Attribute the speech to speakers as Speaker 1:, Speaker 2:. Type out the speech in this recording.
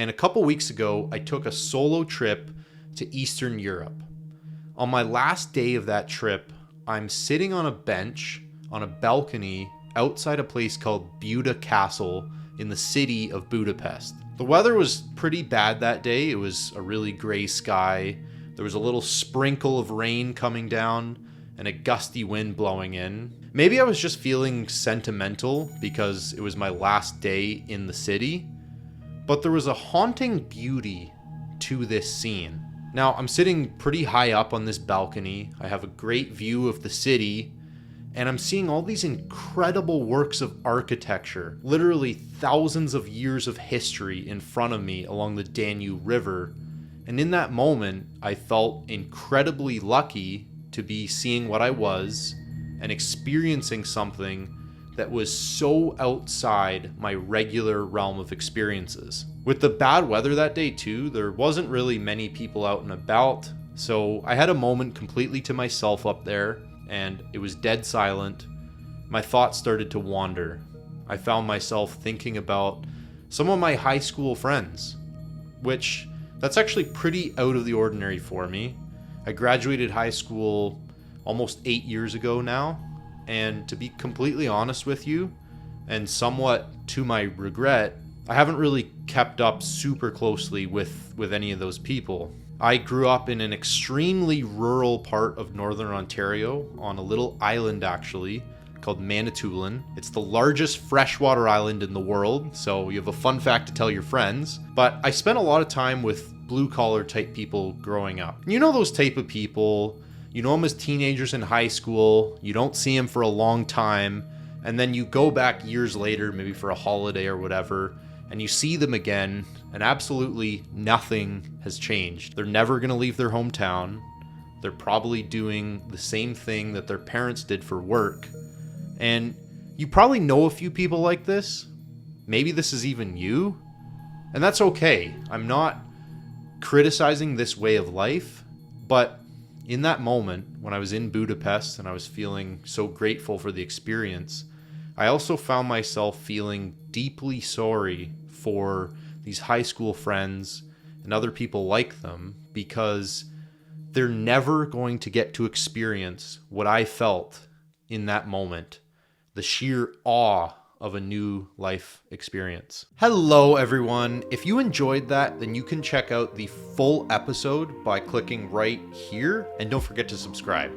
Speaker 1: and a couple weeks ago, I took a solo trip to Eastern Europe. On my last day of that trip, I'm sitting on a bench on a balcony outside a place called Buda Castle in the city of Budapest. The weather was pretty bad that day. It was a really gray sky. There was a little sprinkle of rain coming down and a gusty wind blowing in. Maybe I was just feeling sentimental because it was my last day in the city, but there was a haunting beauty to this scene. Now, I'm sitting pretty high up on this balcony. I have a great view of the city, and I'm seeing all these incredible works of architecture, literally thousands of years of history in front of me along the Danube River. And in that moment, I felt incredibly lucky to be seeing what I was and experiencing something that was so outside my regular realm of experiences. With the bad weather that day too, there wasn't really many people out and about, so I had a moment completely to myself up there, and it was dead silent. My thoughts started to wander. I found myself thinking about some of my high school friends, which that's actually pretty out of the ordinary for me. I graduated high school almost 8 years ago now, and to be completely honest with you, and somewhat to my regret, I haven't really kept up super closely with any of those people. I grew up in an extremely rural part of northern Ontario, on a little island actually, called Manitoulin. It's the largest freshwater island in the world, so you have a fun fact to tell your friends. But I spent a lot of time with blue-collar type people growing up. You know those type of people, you know them as teenagers in high school, you don't see them for a long time, and then you go back years later, maybe for a holiday or whatever, and you see them again, and absolutely nothing has changed. They're never going to leave their hometown. They're probably doing the same thing that their parents did for work. And you probably know a few people like this. Maybe this is even you. And that's okay. I'm not criticizing this way of life, but in that moment when I was in Budapest and I was feeling so grateful for the experience, I also found myself feeling deeply sorry for these high school friends and other people like them, because they're never going to get to experience what I felt in that moment, the sheer awe of a new life experience. Hello everyone. If you enjoyed that, then you can check out the full episode by clicking right here, and don't forget to subscribe.